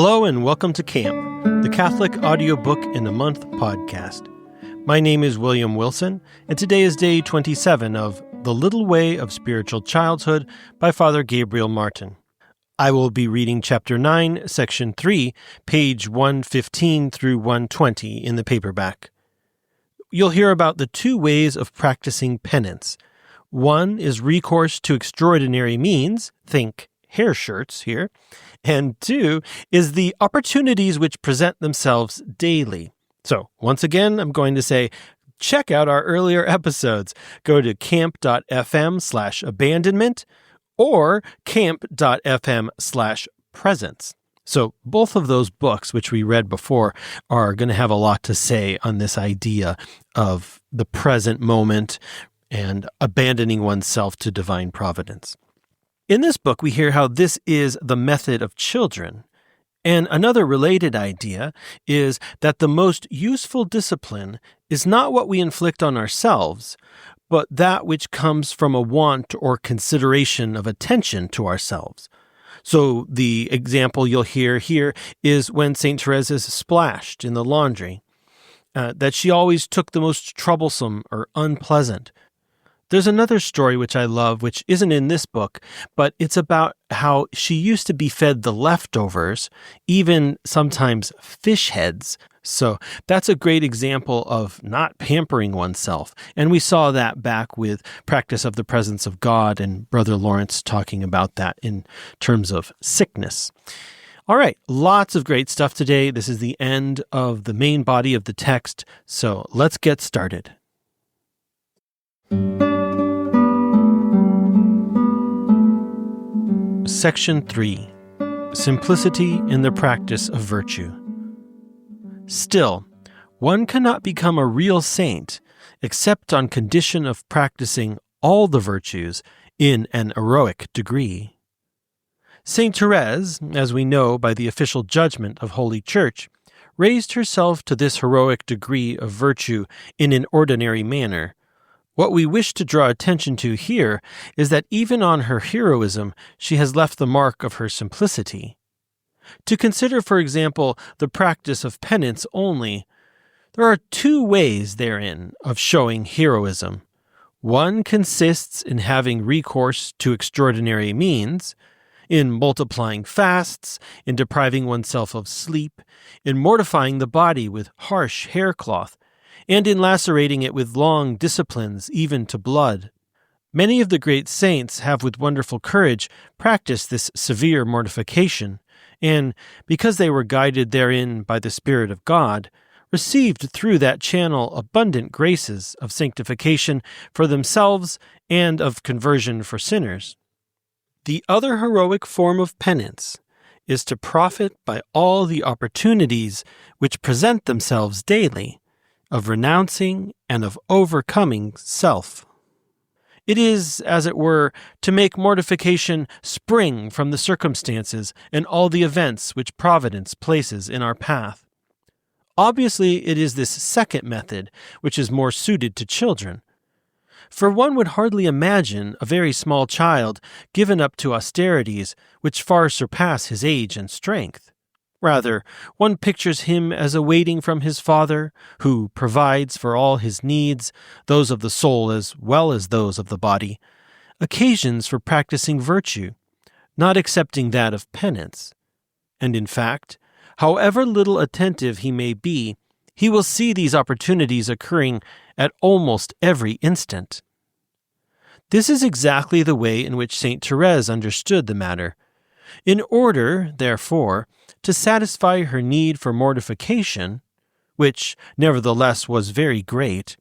Hello and welcome to Camp, the Catholic Audiobook in a Month podcast. My name is William Wilson, and today is day 27 of The Little Way of Spiritual Childhood by Father Gabriel Martin. I will be reading Chapter 9, Section 3, page 115 through 120 in the paperback. You'll hear about the two ways of practicing penance. One is recourse to extraordinary means, think hair shirts here, and two is the opportunities which present themselves daily. So, once again, I'm going to say, check out our earlier episodes. Go to camp.fm/abandonment or camp.fm/presence. So both of those books, which we read before, are going to have a lot to say on this idea of the present moment and abandoning oneself to divine providence. In this book, we hear how this is the method of children. And another related idea is that the most useful discipline is not what we inflict on ourselves, but that which comes from a want or consideration of attention to ourselves. So the example you'll hear here is when St. Therese is splashed in the laundry, that she always took the most troublesome or unpleasant. There's another story which I love, which isn't in this book, but it's about how she used to be fed the leftovers, even sometimes fish heads. So that's a great example of not pampering oneself. And we saw that back with Practice of the Presence of God and Brother Lawrence talking about that in terms of sickness. All right, lots of great stuff today. This is the end of the main body of the text, so let's get started. Section 3. Simplicity in the Practice of Virtue. Still, one cannot become a real saint except on condition of practicing all the virtues in an heroic degree. Saint Therese, as we know by the official judgment of Holy Church, raised herself to this heroic degree of virtue in an ordinary manner. What we wish to draw attention to here is that even on her heroism, she has left the mark of her simplicity. To consider, for example, the practice of penance only, there are two ways therein of showing heroism. One consists in having recourse to extraordinary means, in multiplying fasts, in depriving oneself of sleep, in mortifying the body with harsh haircloth, and in lacerating it with long disciplines, even to blood. Many of the great saints have with wonderful courage practiced this severe mortification, and, because they were guided therein by the Spirit of God, received through that channel abundant graces of sanctification for themselves and of conversion for sinners. The other heroic form of penance is to profit by all the opportunities which present themselves daily, of renouncing and of overcoming self. It is, as it were, to make mortification spring from the circumstances and all the events which Providence places in our path. Obviously, it is this second method which is more suited to children. For one would hardly imagine a very small child given up to austerities which far surpass his age and strength. Rather, one pictures him as awaiting from his Father, who provides for all his needs, those of the soul as well as those of the body, occasions for practicing virtue, not excepting that of penance. And in fact, however little attentive he may be, he will see these opportunities occurring at almost every instant. This is exactly the way in which St. Therese understood the matter. In order, therefore, to satisfy her need for mortification, which nevertheless was very great,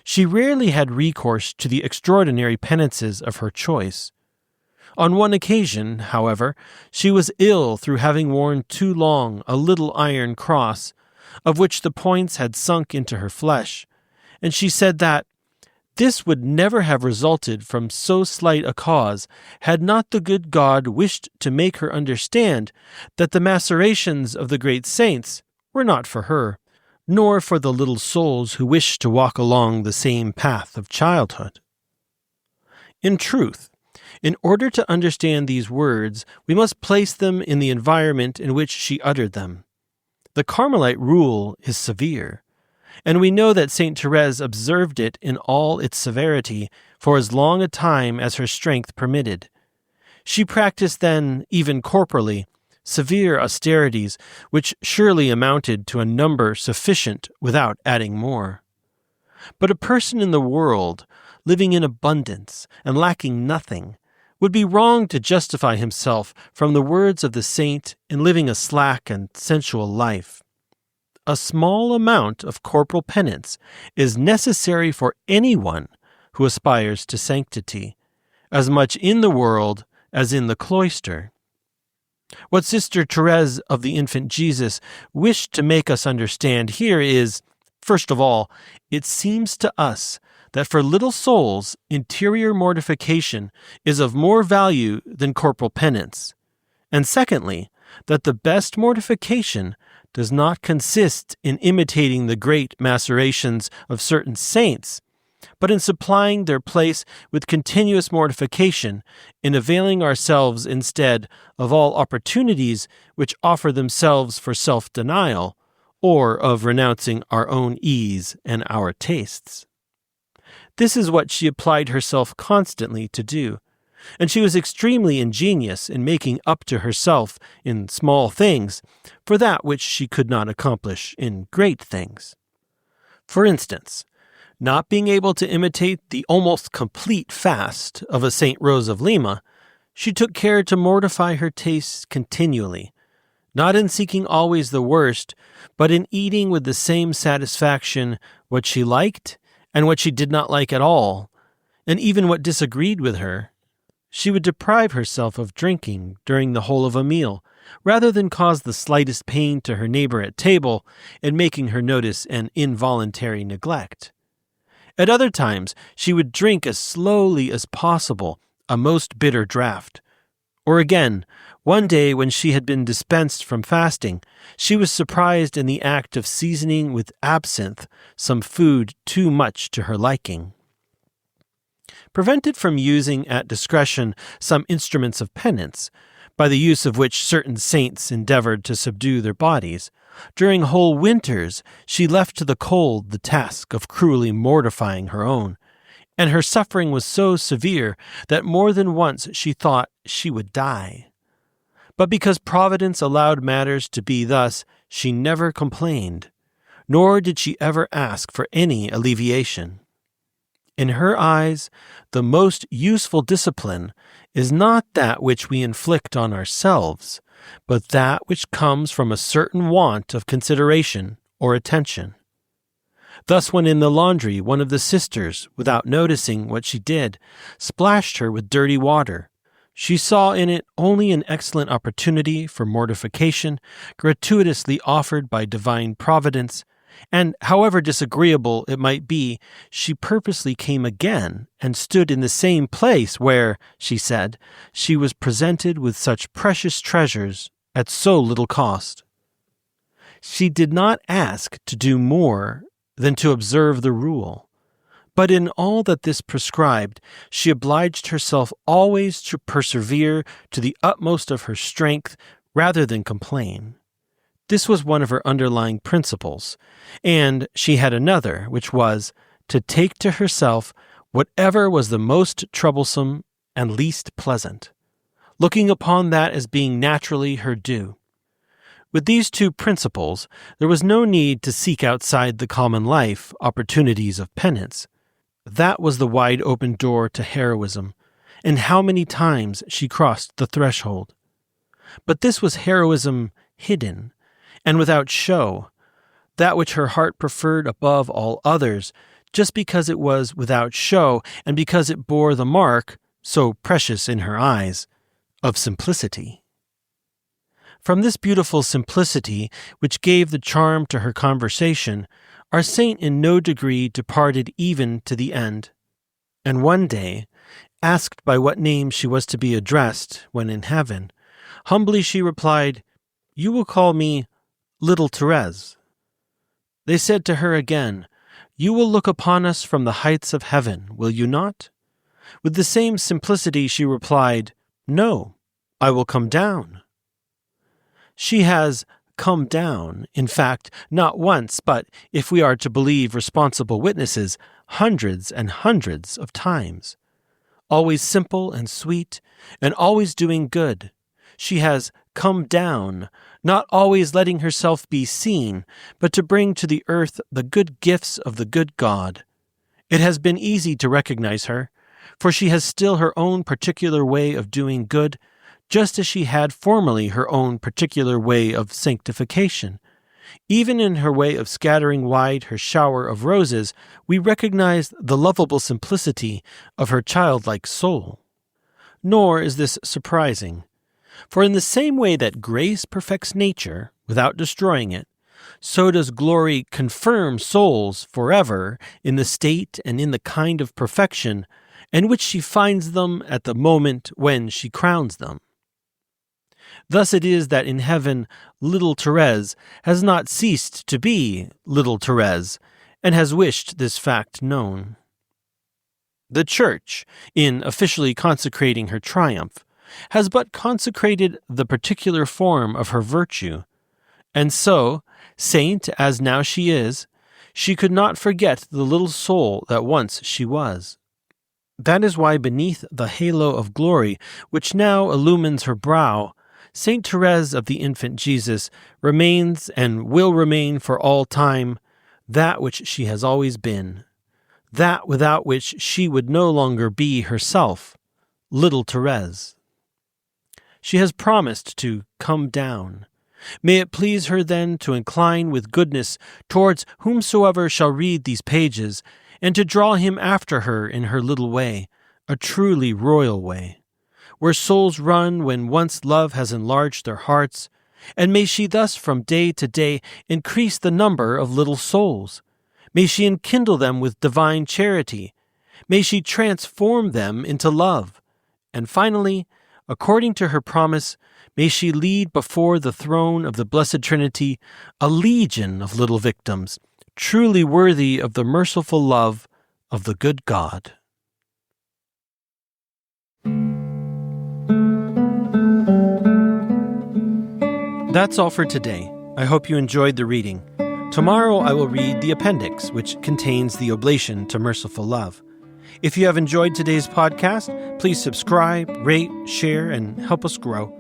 she rarely had recourse to the extraordinary penances of her choice. On one occasion, however, she was ill through having worn too long a little iron cross, of which the points had sunk into her flesh, and she said that this would never have resulted from so slight a cause had not the good God wished to make her understand that the macerations of the great saints were not for her, nor for the little souls who wish to walk along the same path of childhood. In truth, In order to understand these words, we must place them in the environment in which she uttered them. The Carmelite rule is severe, and we know that Saint Therese observed it in all its severity for as long a time as her strength permitted. She practiced then, even corporally, severe austerities, which surely amounted to a number sufficient without adding more. But a person in the world, living in abundance and lacking nothing, would be wrong to justify himself from the words of the saint in living a slack and sensual life. A small amount of corporal penance is necessary for anyone who aspires to sanctity, as much in the world as in the cloister. What Sister Therese of the Infant Jesus wished to make us understand here is, first of all, it seems to us that for little souls, interior mortification is of more value than corporal penance, and secondly, that the best mortification does not consist in imitating the great macerations of certain saints, but in supplying their place with continuous mortification, in availing ourselves instead of all opportunities which offer themselves for self-denial, or of renouncing our own ease and our tastes. This is what she applied herself constantly to do, and she was extremely ingenious in making up to herself in small things for that which she could not accomplish in great things. For instance, not being able to imitate the almost complete fast of a Saint Rose of Lima, she took care to mortify her tastes continually, not in seeking always the worst, but in eating with the same satisfaction what she liked and what she did not like at all, and even what disagreed with her. She would deprive herself of drinking during the whole of a meal, rather than cause the slightest pain to her neighbor at table in making her notice an involuntary neglect. At other times, she would drink as slowly as possible a most bitter draught. Or again, one day when she had been dispensed from fasting, she was surprised in the act of seasoning with absinthe some food too much to her liking. Prevented from using at discretion some instruments of penance, by the use of which certain saints endeavored to subdue their bodies, during whole winters she left to the cold the task of cruelly mortifying her own, and her suffering was so severe that more than once she thought she would die. But because Providence allowed matters to be thus, she never complained, nor did she ever ask for any alleviation. In her eyes, the most useful discipline is not that which we inflict on ourselves, but that which comes from a certain want of consideration or attention. Thus, when in the laundry one of the sisters, without noticing what she did, splashed her with dirty water, she saw in it only an excellent opportunity for mortification, gratuitously offered by divine providence, and however disagreeable it might be, she purposely came again and stood in the same place where, she said, she was presented with such precious treasures at so little cost. She did not ask to do more than to observe the rule, but in all that this prescribed, she obliged herself always to persevere to the utmost of her strength rather than complain. This was one of her underlying principles, and she had another, which was to take to herself whatever was the most troublesome and least pleasant, looking upon that as being naturally her due. With these two principles, there was no need to seek outside the common life opportunities of penance. That was the wide open door to heroism, and how many times she crossed the threshold. But this was heroism hidden, and without show, that which her heart preferred above all others, just because it was without show, and because it bore the mark, so precious in her eyes, of simplicity. From this beautiful simplicity, which gave the charm to her conversation, our saint in no degree departed even to the end. And one day, asked by what name she was to be addressed when in heaven, humbly she replied, "You will call me Little Therese." They said to her again, "You will look upon us from the heights of heaven, will you not?" With the same simplicity, she replied, "No, I will come down." She has come down, in fact, not once, but, if we are to believe responsible witnesses, hundreds and hundreds of times. Always simple and sweet, and always doing good. She has come down, not always letting herself be seen, but to bring to the earth the good gifts of the good God. It has been easy to recognize her, for she has still her own particular way of doing good, just as she had formerly her own particular way of sanctification. Even in her way of scattering wide her shower of roses, we recognize the lovable simplicity of her childlike soul. Nor is this surprising, for in the same way that grace perfects nature without destroying it, so does glory confirm souls forever in the state and in the kind of perfection in which she finds them at the moment when she crowns them. Thus it is that in heaven little Therese has not ceased to be little Therese, and has wished this fact known. The Church, in officially consecrating her triumph, has but consecrated the particular form of her virtue, and so, saint as now she is, she could not forget the little soul that once she was. That is why beneath the halo of glory which now illumines her brow, Saint Therese of the Infant Jesus remains and will remain for all time that which she has always been, that without which she would no longer be herself, little Therese. She has promised to come down. May it please her then to incline with goodness towards whomsoever shall read these pages, and to draw him after her in her little way, a truly royal way, where souls run when once love has enlarged their hearts, and may she thus from day to day increase the number of little souls. May she enkindle them with divine charity. May she transform them into love. And finally, according to her promise, may she lead before the throne of the Blessed Trinity a legion of little victims, truly worthy of the merciful love of the good God. That's all for today. I hope you enjoyed the reading. Tomorrow I will read the appendix, which contains the oblation to merciful love. If you have enjoyed today's podcast, please subscribe, rate, share, and help us grow.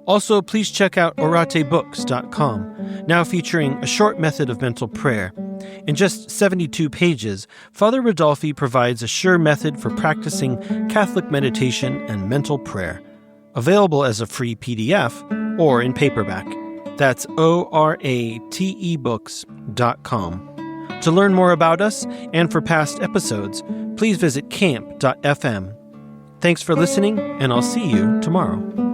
Also, please check out oratebooks.com, now featuring a short method of mental prayer. In just 72 pages, Father Rodolphe provides a sure method for practicing Catholic meditation and mental prayer, available as a free PDF or in paperback. That's oratebooks.com. To learn more about us and for past episodes, please visit camp.fm. Thanks for listening, and I'll see you tomorrow.